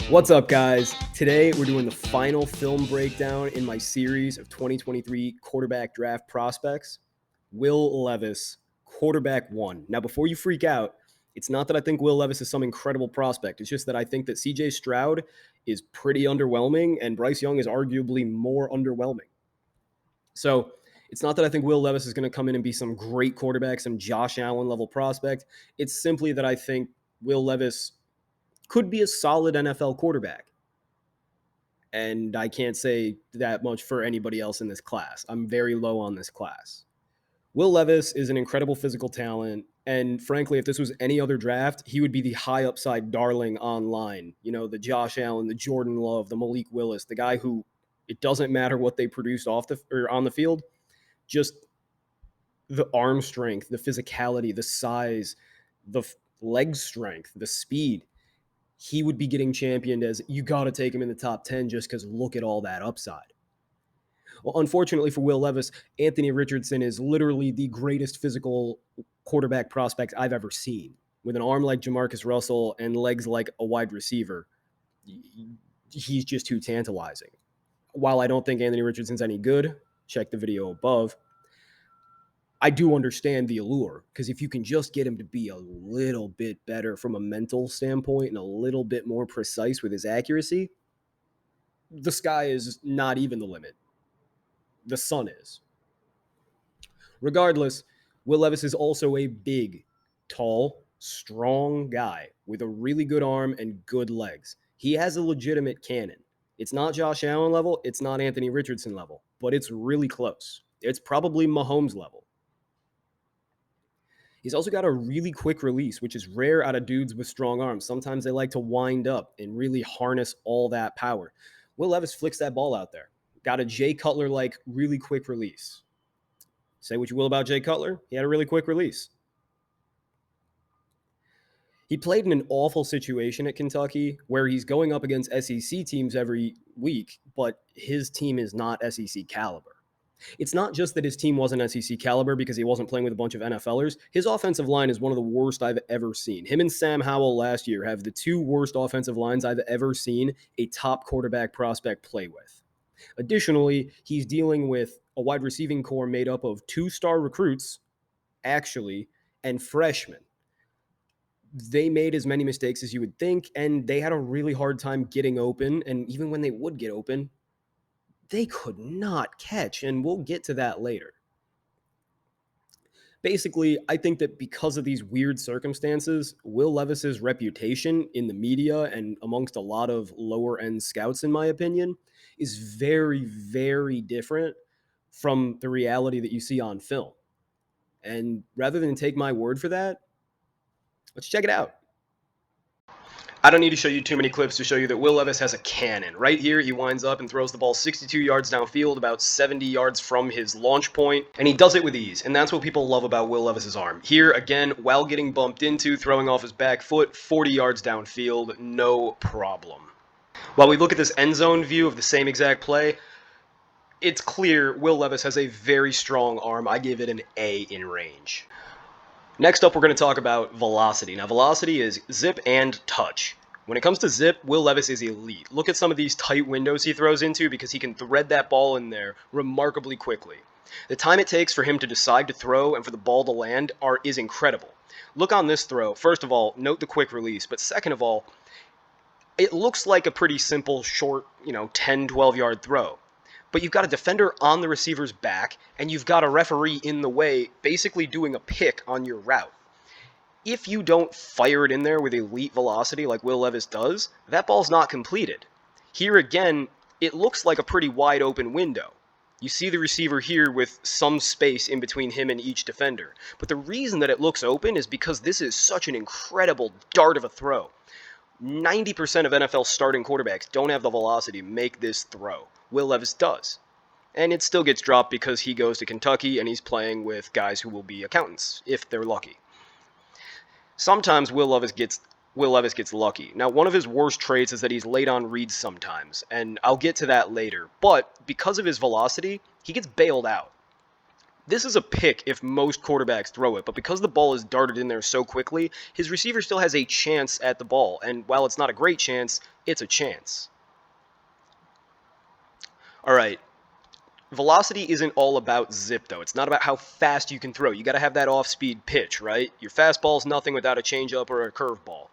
What's up, guys? Today we're doing the final film breakdown in my series of 2023 quarterback draft prospects. Will Levis, quarterback one. Now, before you freak out, it's not that I think Will Levis is some incredible prospect. It's just that I think that CJ Stroud is pretty underwhelming and Bryce Young is arguably more underwhelming. So it's not that I think Will Levis is going to come in and be some great quarterback, some Josh Allen level prospect. It's simply that I think Will Levis could be a solid NFL quarterback. And I can't say that much for anybody else in this class. I'm very low on this class. Will Levis is an incredible physical talent. And frankly, if this was any other draft, he would be the high upside darling online. You know, the Josh Allen, the Jordan Love, the Malik Willis, the guy who it doesn't matter what they produced off the or on the field, just the arm strength, the physicality, the size, the leg strength, the speed. He would be getting championed as you got to take him in the top 10 just because look at all that upside. Well, unfortunately for Will Levis, Anthony Richardson is literally the greatest physical quarterback prospect I've ever seen. With an arm like Jamarcus Russell and legs like a wide receiver, he's just too tantalizing. While I don't think Anthony Richardson's any good, check the video above, I do understand the allure because if you can just get him to be a little bit better from a mental standpoint and a little bit more precise with his accuracy, the sky is not even the limit. The sun is. Regardless, Will Levis is also a big, tall, strong guy with a really good arm and good legs. He has a legitimate cannon. It's not Josh Allen level, it's not Anthony Richardson level, but it's really close. It's probably Mahomes level. He's also got a really quick release, which is rare out of dudes with strong arms. Sometimes they like to wind up and really harness all that power. Will Levis flicks that ball out there. Got a Jay Cutler-like really quick release. Say what you will about Jay Cutler, he had a really quick release. He played in an awful situation at Kentucky where he's going up against SEC teams every week, but his team is not SEC caliber. It's not just that his team wasn't SEC caliber because he wasn't playing with a bunch of NFLers. His offensive line is one of the worst I've ever seen. Him and Sam Howell last year have the two worst offensive lines I've ever seen a top quarterback prospect play with. Additionally, he's dealing with a wide receiving core made up of two-star recruits, actually, and freshmen. They made as many mistakes as you would think, and they had a really hard time getting open. And even when they would get open, they could not catch, and we'll get to that later. Basically, I think that because of these weird circumstances, Will Levis's reputation in the media and amongst a lot of lower end scouts, in my opinion, is very, very different from the reality that you see on film. And rather than take my word for that, let's check it out. I don't need to show you too many clips to show you that Will Levis has a cannon. Right here, he winds up and throws the ball 62 yards downfield, about 70 yards from his launch point, and he does it with ease, and that's what people love about Will Levis's arm. Here, again, while getting bumped into, throwing off his back foot, 40 yards downfield, no problem. While we look at this end zone view of the same exact play, it's clear Will Levis has a very strong arm. I give it an A in range. Next up, we're going to talk about velocity. Now, velocity is zip and touch. When it comes to zip, Will Levis is elite. Look at some of these tight windows he throws into because he can thread that ball in there remarkably quickly. The time it takes for him to decide to throw and for the ball to land is incredible. Look on this throw. First of all, note the quick release. But second of all, it looks like a pretty simple, short, 10, 12-yard throw. But you've got a defender on the receiver's back, and you've got a referee in the way, basically doing a pick on your route. If you don't fire it in there with elite velocity like Will Levis does, that ball's not completed. Here again, it looks like a pretty wide open window. You see the receiver here with some space in between him and each defender. But the reason that it looks open is because this is such an incredible dart of a throw. 90% of NFL starting quarterbacks don't have the velocity to make this throw. Will Levis does. And it still gets dropped because he goes to Kentucky and he's playing with guys who will be accountants, if they're lucky. Sometimes Will Levis gets lucky. Now, one of his worst traits is that he's late on reads sometimes, and I'll get to that later. But because of his velocity, he gets bailed out. This is a pick if most quarterbacks throw it, but because the ball is darted in there so quickly, his receiver still has a chance at the ball. And while it's not a great chance, it's a chance. All right. Velocity isn't all about zip, though. It's not about how fast you can throw. You got to have that off-speed pitch, right? Your fastball's nothing without a changeup or a curveball.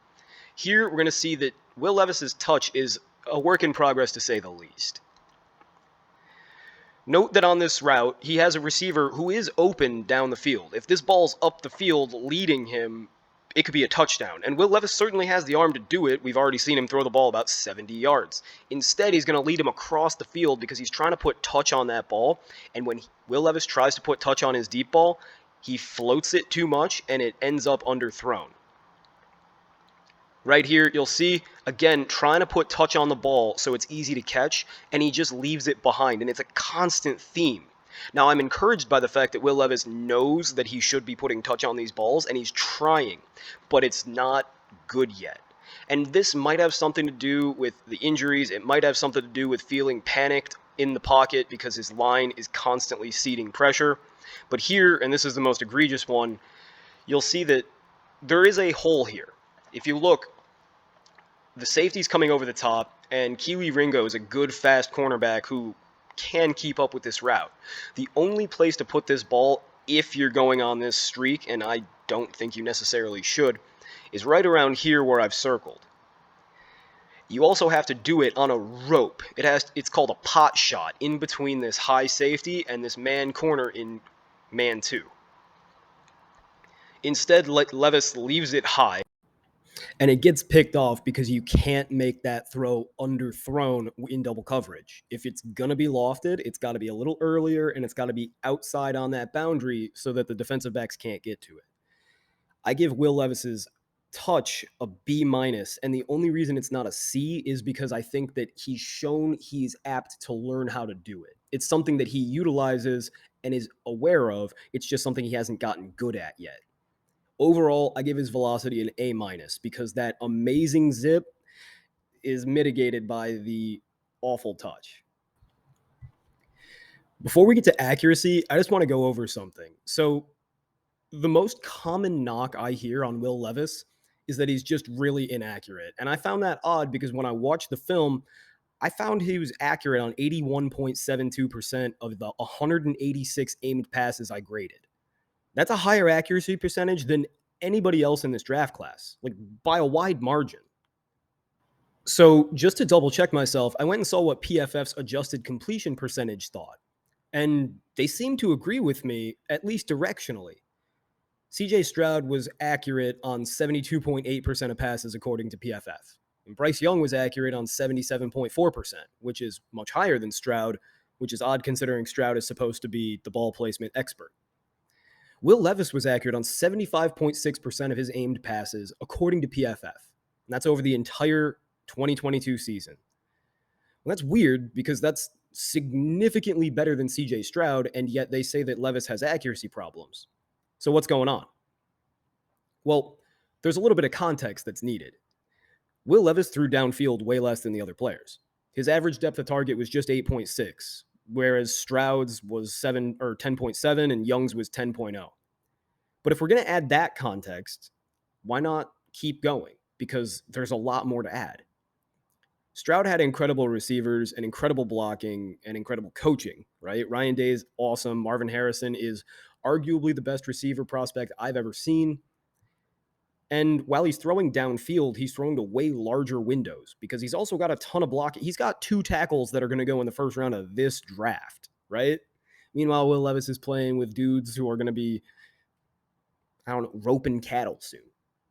Here, we're going to see that Will Levis's touch is a work in progress, to say the least. Note that on this route, he has a receiver who is open down the field. If this ball's up the field leading him, it could be a touchdown. And Will Levis certainly has the arm to do it. We've already seen him throw the ball about 70 yards. Instead, he's going to lead him across the field because he's trying to put touch on that ball. And when Will Levis tries to put touch on his deep ball, he floats it too much and it ends up underthrown. Right here, you'll see, again, trying to put touch on the ball so it's easy to catch, and he just leaves it behind, and it's a constant theme. Now, I'm encouraged by the fact that Will Levis knows that he should be putting touch on these balls, and he's trying, but it's not good yet. And this might have something to do with the injuries. It might have something to do with feeling panicked in the pocket because his line is constantly ceding pressure. But here, and this is the most egregious one, you'll see that there is a hole here. If you look, the safety's coming over the top, and Kiwi Ringo is a good, fast cornerback who can keep up with this route. The only place to put this ball, if you're going on this streak, and I don't think you necessarily should, is right around here where I've circled. You also have to do it on a rope. It's called a pot shot in between this high safety and this man corner in man 2. Instead, Levis leaves it high, and it gets picked off because you can't make that throw underthrown in double coverage. If it's going to be lofted, it's got to be a little earlier, and it's got to be outside on that boundary so that the defensive backs can't get to it. I give Will Levis's touch a B minus, and the only reason it's not a C is because I think that he's shown he's apt to learn how to do it. It's something that he utilizes and is aware of. It's just something he hasn't gotten good at yet. Overall, I give his velocity an A minus because that amazing zip is mitigated by the awful touch. Before we get to accuracy, I just want to go over something. So, the most common knock I hear on Will Levis is that he's just really inaccurate. And I found that odd because when I watched the film, I found he was accurate on 81.72% of the 186 aimed passes I graded. That's a higher accuracy percentage than anybody else in this draft class, like by a wide margin. So just to double check myself, I went and saw what PFF's adjusted completion percentage thought. And they seem to agree with me, at least directionally. CJ Stroud was accurate on 72.8% of passes according to PFF. And Bryce Young was accurate on 77.4%, which is much higher than Stroud, which is odd considering Stroud is supposed to be the ball placement expert. Will Levis was accurate on 75.6% of his aimed passes, according to PFF. And that's over the entire 2022 season. Well, that's weird because that's significantly better than CJ Stroud, and yet they say that Levis has accuracy problems. So what's going on? Well, there's a little bit of context that's needed. Will Levis threw downfield way less than the other players. His average depth of target was just 8.6, whereas Stroud's was 10.7 and Young's was 10.0. But if we're going to add that context, why not keep going? Because there's a lot more to add. Stroud had incredible receivers and incredible blocking and incredible coaching, right? Ryan Day is awesome. Marvin Harrison is arguably the best receiver prospect I've ever seen. And while he's throwing downfield, he's throwing to way larger windows because he's also got a ton of blocking. He's got 2 tackles that are going to go in the first round of this draft, right? Meanwhile, Will Levis is playing with dudes who are going to be, roping cattle soon.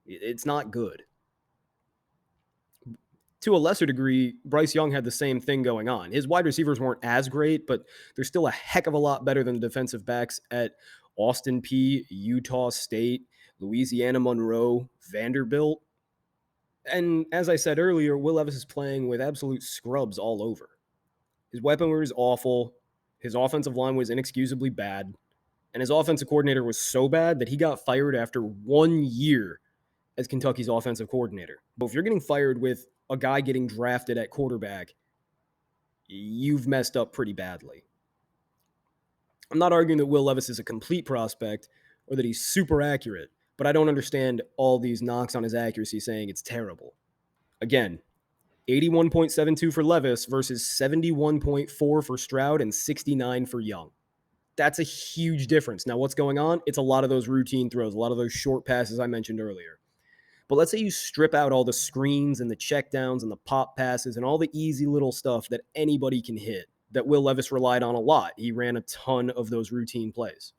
It's not good. To a lesser degree, Bryce Young had the same thing going on. His wide receivers weren't as great, but they're still a heck of a lot better than the defensive backs at Austin Peay, Utah State, Louisiana Monroe, Vanderbilt. And as I said earlier, Will Levis is playing with absolute scrubs all over. His weaponry is awful. His offensive line was inexcusably bad. And his offensive coordinator was so bad that he got fired after 1 year as Kentucky's offensive coordinator. But if you're getting fired with a guy getting drafted at quarterback, you've messed up pretty badly. I'm not arguing that Will Levis is a complete prospect or that he's super accurate, but I don't understand all these knocks on his accuracy saying it's terrible. Again, 81.72 for Levis versus 71.4 for Stroud and 69 for Young. That's a huge difference. Now, what's going on? It's a lot of those routine throws, a lot of those short passes I mentioned earlier. But let's say you strip out all the screens and the checkdowns and the pop passes and all the easy little stuff that anybody can hit that Will Levis relied on a lot. He ran a ton of those routine plays.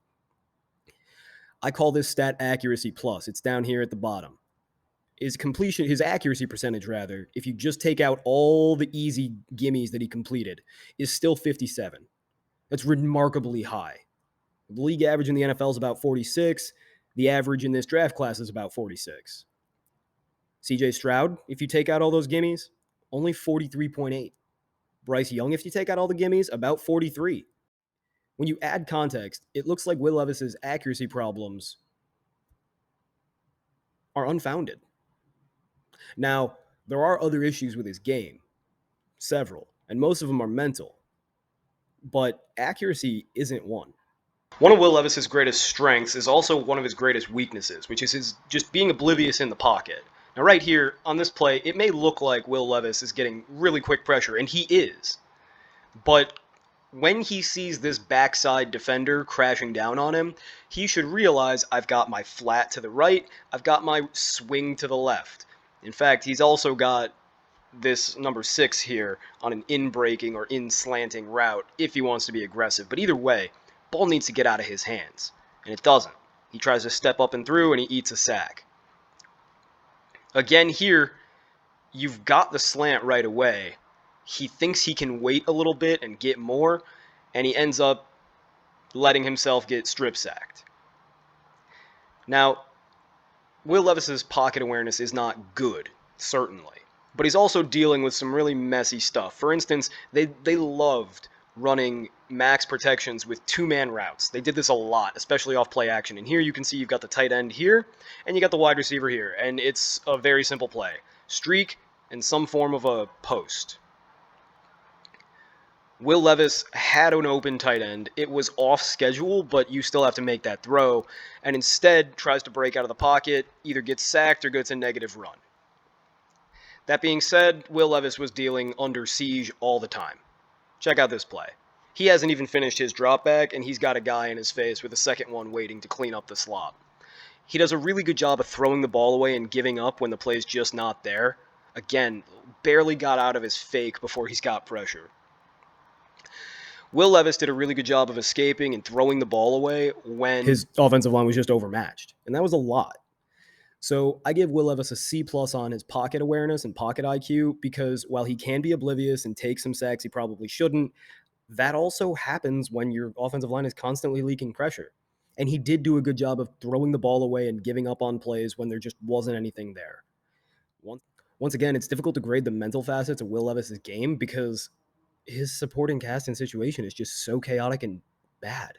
I call this stat accuracy plus. It's down here at the bottom. His accuracy percentage rather, if you just take out all the easy gimmies that he completed, is still 57. That's remarkably high. The league average in the NFL is about 46. The average in this draft class is about 46. CJ Stroud, if you take out all those gimmies, only 43.8. Bryce Young, if you take out all the gimmies, about 43. When you add context, it looks like Will Levis's accuracy problems are unfounded. Now, there are other issues with his game, several, and most of them are mental, but accuracy isn't one. One of Will Levis's greatest strengths is also one of his greatest weaknesses, which is his just being oblivious in the pocket. Now, right here on this play, it may look like Will Levis is getting really quick pressure, and he is. But when he sees this backside defender crashing down on him, he should realize I've got my flat to the right, I've got my swing to the left. In fact, he's also got this number 6 here on an in-breaking or in-slanting route if he wants to be aggressive. But either way, ball needs to get out of his hands, and it doesn't. He tries to step up and through, and he eats a sack. Again here, you've got the slant right away. He thinks he can wait a little bit and get more, and he ends up letting himself get strip sacked. Now, Will Levis's pocket awareness is not good, certainly, but he's also dealing with some really messy stuff. For instance, they loved running max protections with two-man routes. They did this a lot, especially off play action. And here you can see you've got the tight end here, and you got the wide receiver here. And it's a very simple play. Streak and some form of a post. Will Levis had an open tight end. It was off schedule, but you still have to make that throw. And instead tries to break out of the pocket, either gets sacked or gets a negative run. That being said, Will Levis was dealing under siege all the time. Check out this play. He hasn't even finished his drop back, and he's got a guy in his face with a second one waiting to clean up the slop. He does a really good job of throwing the ball away and giving up when the play's just not there. Again, barely got out of his fake before he's got pressure. Will Levis did a really good job of escaping and throwing the ball away when his offensive line was just overmatched, and that was a lot. So I give Will Levis a C+ on his pocket awareness and pocket IQ because while he can be oblivious and take some sacks he probably shouldn't, that also happens when your offensive line is constantly leaking pressure. And he did do a good job of throwing the ball away and giving up on plays when there just wasn't anything there. Once again, it's difficult to grade the mental facets of Will Levis's game because his supporting cast and situation is just so chaotic and bad.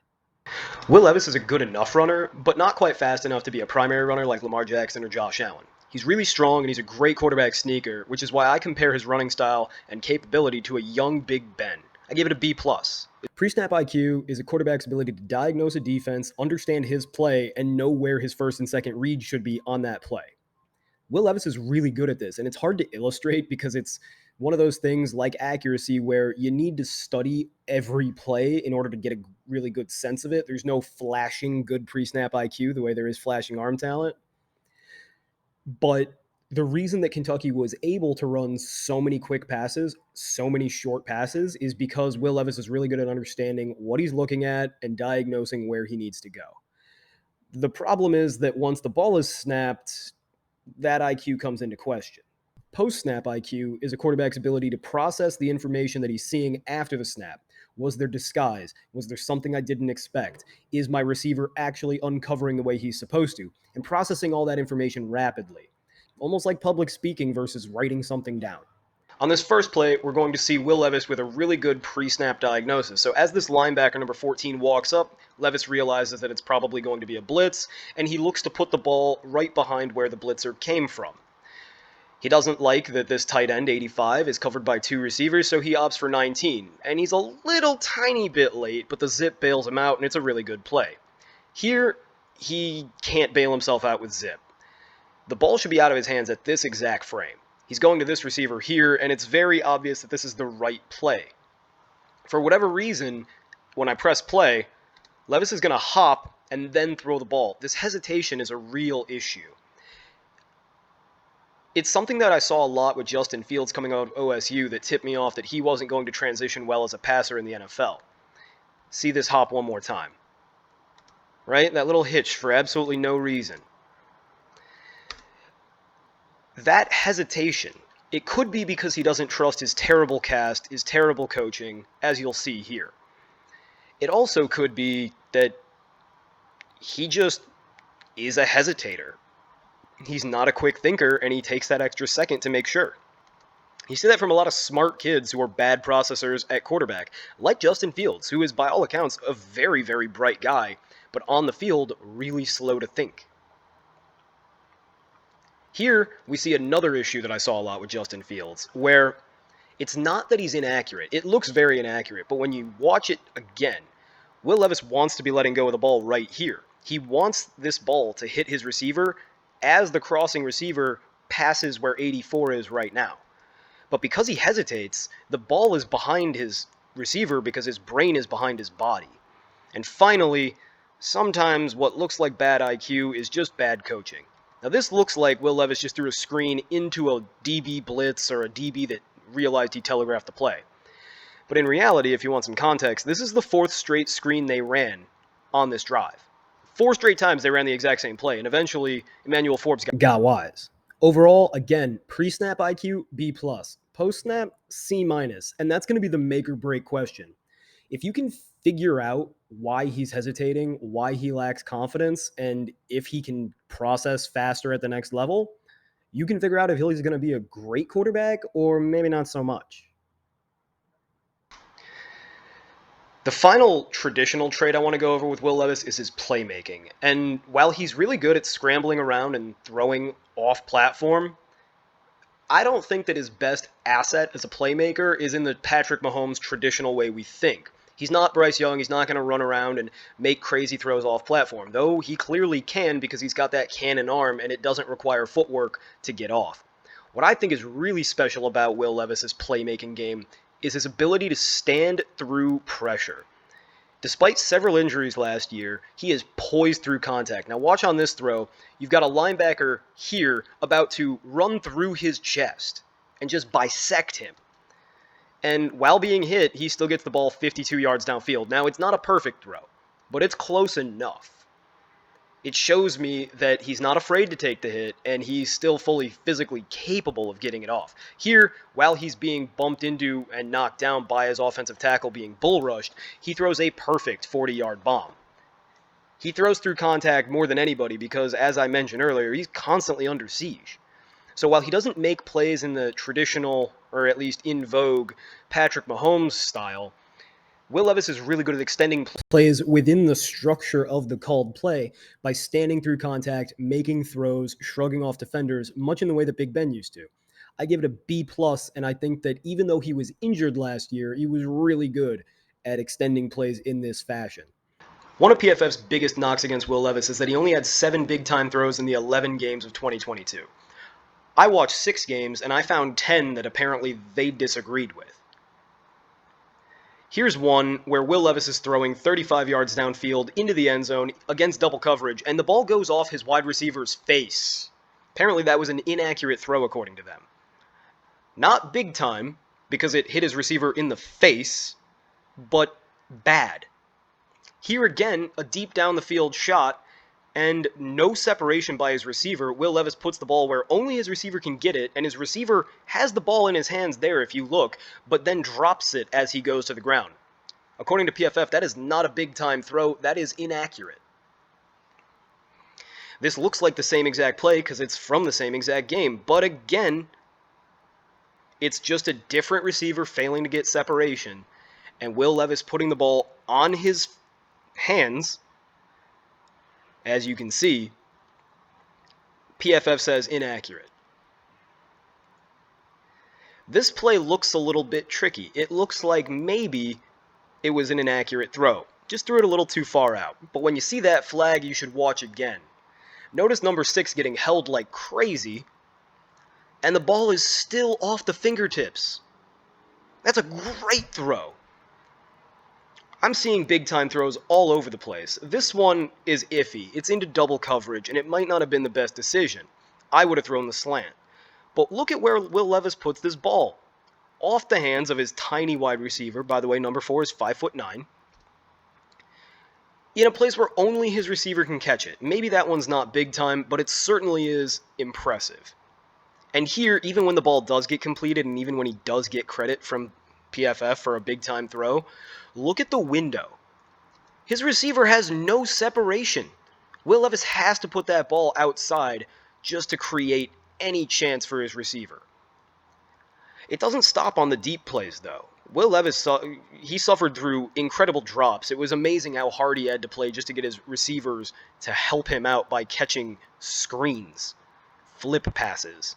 Will Levis is a good enough runner, but not quite fast enough to be a primary runner like Lamar Jackson or Josh Allen. He's really strong and he's a great quarterback sneaker, which is why I compare his running style and capability to a young Big Ben. I give it a B+. Pre-snap IQ is a quarterback's ability to diagnose a defense, understand his play, and know where his first and second read should be on that play. Will Levis is really good at this, and it's hard to illustrate because it's one of those things like accuracy where you need to study every play in order to get a really good sense of it. There's no flashing good pre-snap IQ the way there is flashing arm talent. But the reason that Kentucky was able to run so many quick passes, so many short passes, is because Will Levis is really good at understanding what he's looking at and diagnosing where he needs to go. The problem is that once the ball is snapped, that IQ comes into question. Post-snap IQ is a quarterback's ability to process the information that he's seeing after the snap. Was there disguise? Was there something I didn't expect? Is my receiver actually uncovering the way he's supposed to? And processing all that information rapidly. Almost like public speaking versus writing something down. On this first play, we're going to see Will Levis with a really good pre-snap diagnosis. So as this linebacker, number 14, walks up, Levis realizes that it's probably going to be a blitz, and he looks to put the ball right behind where the blitzer came from. He doesn't like that this tight end, 85, is covered by two receivers, so he opts for 19. And he's a little tiny bit late, but the zip bails him out, and it's a really good play. Here, he can't bail himself out with zip. The ball should be out of his hands at this exact frame. He's going to this receiver here, and it's very obvious that this is the right play. For whatever reason, when I press play, Levis is going to hop and then throw the ball. This hesitation is a real issue. It's something that I saw a lot with Justin Fields coming out of OSU that tipped me off that he wasn't going to transition well as a passer in the NFL. See this hop one more time. Right? That little hitch for absolutely no reason. That hesitation, it could be because he doesn't trust his terrible cast, his terrible coaching, as you'll see here. It also could be that he just is a hesitator. He's not a quick thinker, and he takes that extra second to make sure. You see that from a lot of smart kids who are bad processors at quarterback, like Justin Fields, who is, by all accounts, a very, very bright guy, but on the field, really slow to think. Here, we see another issue that I saw a lot with Justin Fields, where it's not that he's inaccurate. It looks very inaccurate, but when you watch it again, Will Levis wants to be letting go of the ball right here. He wants this ball to hit his receiver as the crossing receiver passes where 84 is right now. But because he hesitates, the ball is behind his receiver because his brain is behind his body. And finally, sometimes what looks like bad IQ is just bad coaching. Now this looks like Will Levis just threw a screen into a DB blitz or a DB that realized he telegraphed the play. But in reality, if you want some context, this is the 4th straight screen they ran on this drive. 4 straight times they ran the exact same play, and eventually Emmanuel Forbes got wise. Overall, again, pre-snap IQ, B+. Post-snap, C-, and that's going to be the make or break question. If you can figure out why he's hesitating, why he lacks confidence, and if he can process faster at the next level, you can figure out if he's going to be a great quarterback or maybe not so much. The final traditional trait I want to go over with Will Levis is his playmaking. And while he's really good at scrambling around and throwing off platform, I don't think that his best asset as a playmaker is in the Patrick Mahomes traditional way we think. He's not Bryce Young. He's not going to run around and make crazy throws off platform, though he clearly can because he's got that cannon arm and it doesn't require footwork to get off. What I think is really special about Will Levis's playmaking game is his ability to stand through pressure. Despite several injuries last year, he is poised through contact. Now watch on this throw. You've got a linebacker here about to run through his chest and just bisect him. And while being hit, he still gets the ball 52 yards downfield. Now, it's not a perfect throw, but it's close enough. It shows me that he's not afraid to take the hit, and he's still fully physically capable of getting it off. Here, while he's being bumped into and knocked down by his offensive tackle being bull rushed, he throws a perfect 40-yard bomb. He throws through contact more than anybody because, as I mentioned earlier, he's constantly under siege. So while he doesn't make plays in the traditional, or at least in vogue, Patrick Mahomes style, Will Levis is really good at extending plays within the structure of the called play by standing through contact, making throws, shrugging off defenders, much in the way that Big Ben used to. I give it a B+, and I think that even though he was injured last year, he was really good at extending plays in this fashion. One of PFF's biggest knocks against Will Levis is that he only had 7 big-time throws in the 11 games of 2022. I watched 6 games, and I found 10 that apparently they disagreed with. Here's one where Will Levis is throwing 35 yards downfield into the end zone against double coverage, and the ball goes off his wide receiver's face. Apparently that was an inaccurate throw according to them. Not big time, because it hit his receiver in the face, but bad. Here again, a deep down the field shot, and no separation by his receiver. Will Levis puts the ball where only his receiver can get it, and his receiver has the ball in his hands there if you look, but then drops it as he goes to the ground. According to PFF, that is not a big-time throw. That is inaccurate. This looks like the same exact play because it's from the same exact game, but again, it's just a different receiver failing to get separation, and Will Levis putting the ball on his hands. As you can see, PFF says inaccurate. This play looks a little bit tricky. It looks like maybe it was an inaccurate throw. Just threw it a little too far out. But when you see that flag, you should watch again. Notice number 6 getting held like crazy, and the ball is still off the fingertips. That's a great throw. I'm seeing big-time throws all over the place. This one is iffy. It's into double coverage, and it might not have been the best decision. I would have thrown the slant. But look at where Will Levis puts this ball. Off the hands of his tiny wide receiver. By the way, number 4 is 5'9". In a place where only his receiver can catch it. Maybe that one's not big time, but it certainly is impressive. And here, even when the ball does get completed, and even when he does get credit from PFF for a big-time throw, look at the window. His receiver has no separation. Will Levis has to put that ball outside just to create any chance for his receiver. It doesn't stop on the deep plays, though. Will Levis, he suffered through incredible drops. It was amazing how hard he had to play just to get his receivers to help him out by catching screens, flip passes,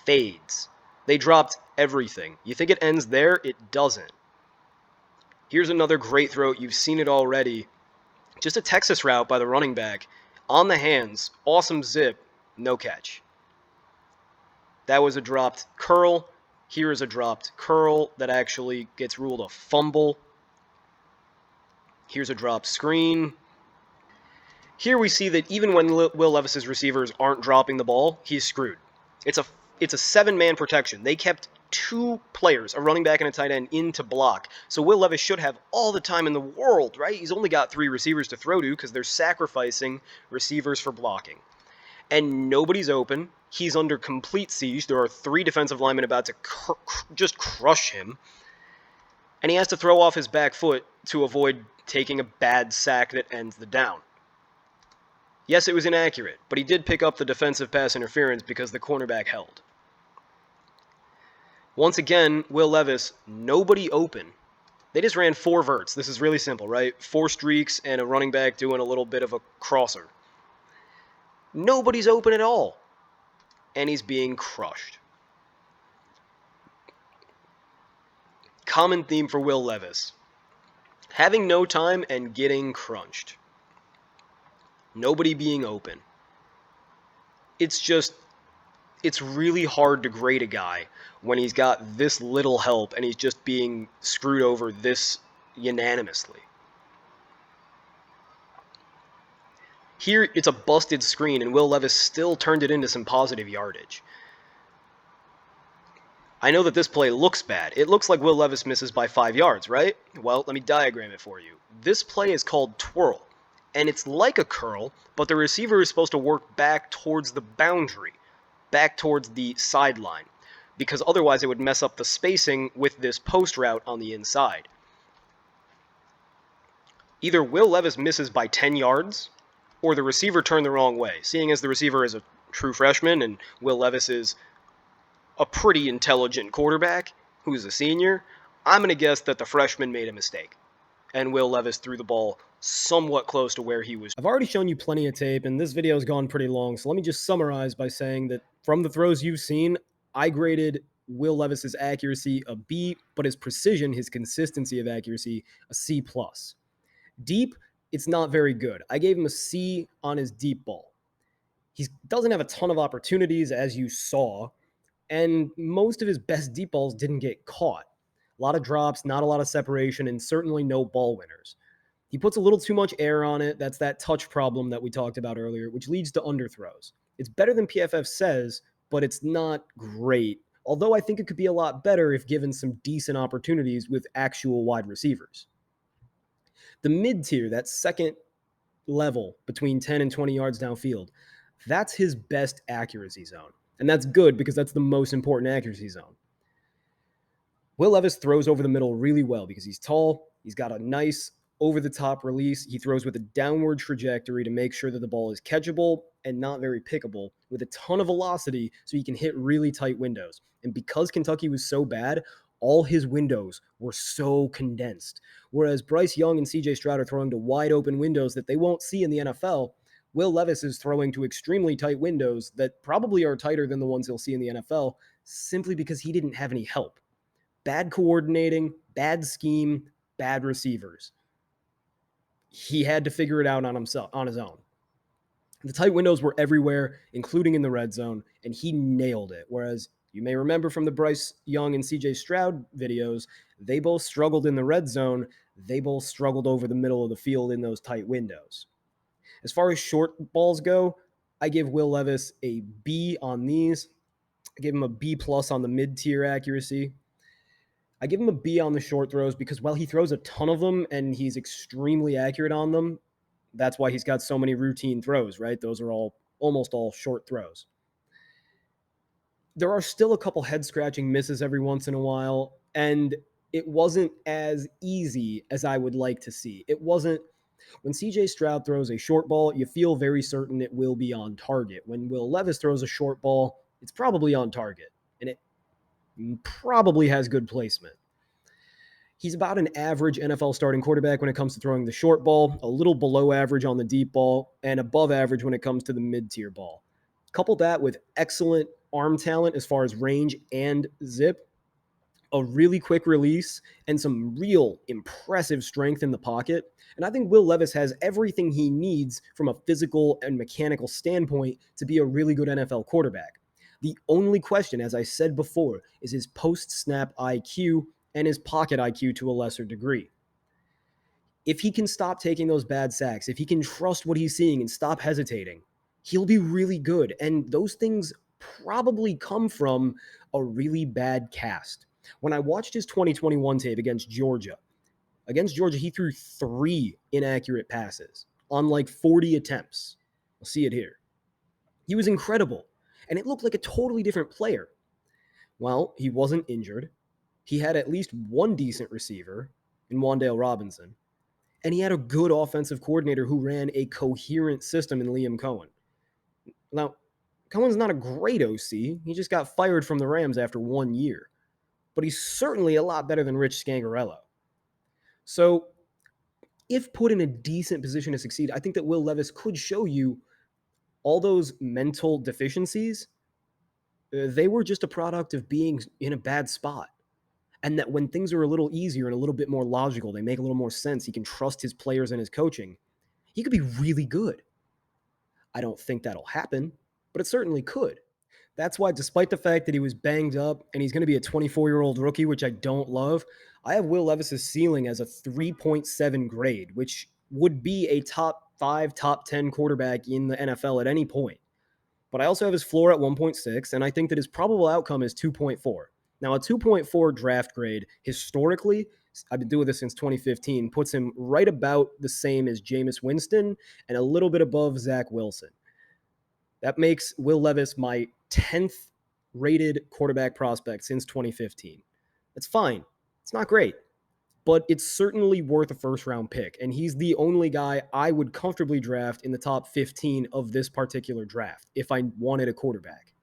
fades. They dropped everything. You think it ends there? It doesn't. Here's another great throw. You've seen it already. Just a Texas route by the running back. On the hands. Awesome zip. No catch. That was a dropped curl. Here is a dropped curl that actually gets ruled a fumble. Here's a dropped screen. Here we see that even when Will Levis's receivers aren't dropping the ball, he's screwed. It's a 7-man protection. They kept 2 players, a running back and a tight end, in to block. So Will Levis should have all the time in the world, right? He's only got 3 receivers to throw to because they're sacrificing receivers for blocking. And nobody's open. He's under complete siege. There are 3 defensive linemen about to just crush him. And he has to throw off his back foot to avoid taking a bad sack that ends the down. Yes, it was inaccurate, but he did pick up the defensive pass interference because the cornerback held. Once again, Will Levis, nobody open. They just ran 4 verts. This is really simple, right? 4 streaks and a running back doing a little bit of a crosser. Nobody's open at all. And he's being crushed. Common theme for Will Levis. Having no time and getting crunched. Nobody being open. It's really hard to grade a guy when he's got this little help and he's just being screwed over this unanimously. Here, it's a busted screen, and Will Levis still turned it into some positive yardage. I know that this play looks bad. It looks like Will Levis misses by 5 yards, right? Well, let me diagram it for you. This play is called twirl, and it's like a curl, but the receiver is supposed to work back towards the boundary, back towards the sideline, because otherwise it would mess up the spacing with this post route on the inside. Either Will Levis misses by 10 yards, or the receiver turned the wrong way. Seeing as the receiver is a true freshman and Will Levis is a pretty intelligent quarterback who's a senior, I'm going to guess that the freshman made a mistake. And Will Levis threw the ball somewhat close to where he was. I've already shown you plenty of tape, and this video has gone pretty long, so let me just summarize by saying that from the throws you've seen, I graded Will Levis's accuracy a B, but his precision, his consistency of accuracy, a C+. Deep, it's not very good. I gave him a C on his deep ball. He doesn't have a ton of opportunities, as you saw, and most of his best deep balls didn't get caught. A lot of drops, not a lot of separation, and certainly no ball winners. He puts a little too much air on it. That's that touch problem that we talked about earlier, which leads to underthrows. It's better than PFF says, but it's not great, although I think it could be a lot better if given some decent opportunities with actual wide receivers. The mid-tier, that second level between 10 and 20 yards downfield, that's his best accuracy zone. And that's good because that's the most important accuracy zone. Will Levis throws over the middle really well because he's tall. He's got a nice over-the-top release. He throws with a downward trajectory to make sure that the ball is catchable and not very pickable with a ton of velocity so he can hit really tight windows. And because Kentucky was so bad, all his windows were so condensed. Whereas Bryce Young and CJ Stroud are throwing to wide open windows that they won't see in the NFL, Will Levis is throwing to extremely tight windows that probably are tighter than the ones he'll see in the NFL simply because he didn't have any help. Bad coordinating, bad scheme, bad receivers. He had to figure it out on his own. The tight windows were everywhere, including in the red zone, and he nailed it. Whereas You may remember from the Bryce Young and CJ Stroud videos, they both struggled in the red zone. They both struggled over the middle of the field in those tight windows. As far as short balls go, I give Will Levis a B on these. I give him a B plus on the mid-tier accuracy. I give him a B on the short throws because while he throws a ton of them and he's extremely accurate on them, that's why he's got so many routine throws, right? Those are almost all short throws. There are still a couple head scratching misses every once in a while, and it wasn't as easy as I would like to see. It wasn't when CJ Stroud throws a short ball, you feel very certain it will be on target. When Will Levis throws a short ball, it's probably on target, and it probably has good placement. He's about an average NFL starting quarterback when it comes to throwing the short ball, a little below average on the deep ball, and above average when it comes to the mid-tier ball. Couple that with excellent arm talent as far as range and zip, a really quick release, and some real impressive strength in the pocket. And I think Will Levis has everything he needs from a physical and mechanical standpoint to be a really good NFL quarterback. The only question, as I said before, is his post-snap IQ and his pocket IQ to a lesser degree. If he can stop taking those bad sacks, if he can trust what he's seeing and stop hesitating, he'll be really good. And those things probably come from a really bad cast. When I watched his 2021 tape against Georgia, he threw 3 inaccurate passes on like 40 attempts. I'll see it here. He was incredible, and it looked like a totally different player. Well, he wasn't injured. He had at least one decent receiver in Wan'Dale Robinson, and he had a good offensive coordinator who ran a coherent system in Liam Cohen. Now, Cohen's not a great OC. He just got fired from the Rams after 1 year, but he's certainly a lot better than Rich Scangarello. So, if put in a decent position to succeed, I think that Will Levis could show you all those mental deficiencies. They were just a product of being in a bad spot. And that when things are a little easier and a little bit more logical, they make a little more sense. He can trust his players and his coaching. He could be really good. I don't think that'll happen, but it certainly could. That's why, despite the fact that he was banged up and he's going to be a 24-year-old rookie, which I don't love, I have Will Levis's ceiling as a 3.7 grade, which would be a top 5, top 10 quarterback in the NFL at any point. But I also have his floor at 1.6, and I think that his probable outcome is 2.4. Now, a 2.4 draft grade, historically, I've been doing this since 2015, puts him right about the same as Jameis Winston and a little bit above Zach Wilson. That makes Will Levis my 10th rated quarterback prospect since 2015. That's fine. It's not great, but it's certainly worth a first-round pick, and he's the only guy I would comfortably draft in the top 15 of this particular draft if I wanted a quarterback.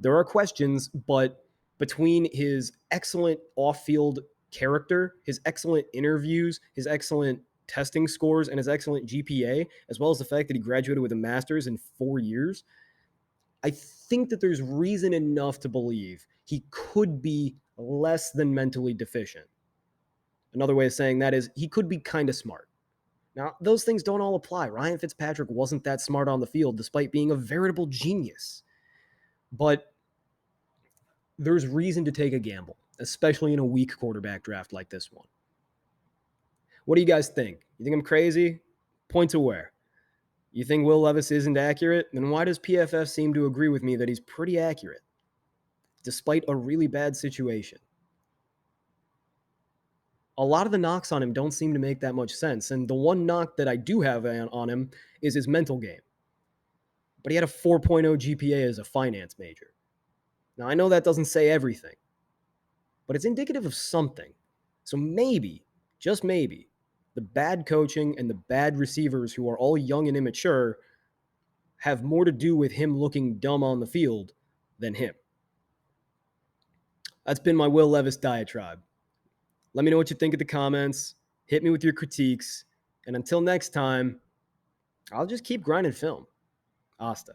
There are questions, but between his excellent off-field character, his excellent interviews, his excellent testing scores, and his excellent GPA, as well as the fact that he graduated with a master's in 4 years, I think that there's reason enough to believe he could be less than mentally deficient. Another way of saying that is he could be kind of smart. Now, those things don't all apply. Ryan Fitzpatrick wasn't that smart on the field, despite being a veritable genius. But there's reason to take a gamble, especially in a weak quarterback draft like this one. What do you guys think? You think I'm crazy? Point to where. You think Will Levis isn't accurate? Then why does PFF seem to agree with me that he's pretty accurate, despite a really bad situation? A lot of the knocks on him don't seem to make that much sense. And the one knock that I do have on him is his mental game. But he had a 4.0 GPA as a finance major. Now, I know that doesn't say everything, but it's indicative of something. So maybe, just maybe, the bad coaching and the bad receivers who are all young and immature have more to do with him looking dumb on the field than him. That's been my Will Levis diatribe. Let me know what you think in the comments. Hit me with your critiques. And until next time, I'll just keep grinding film. Hasta.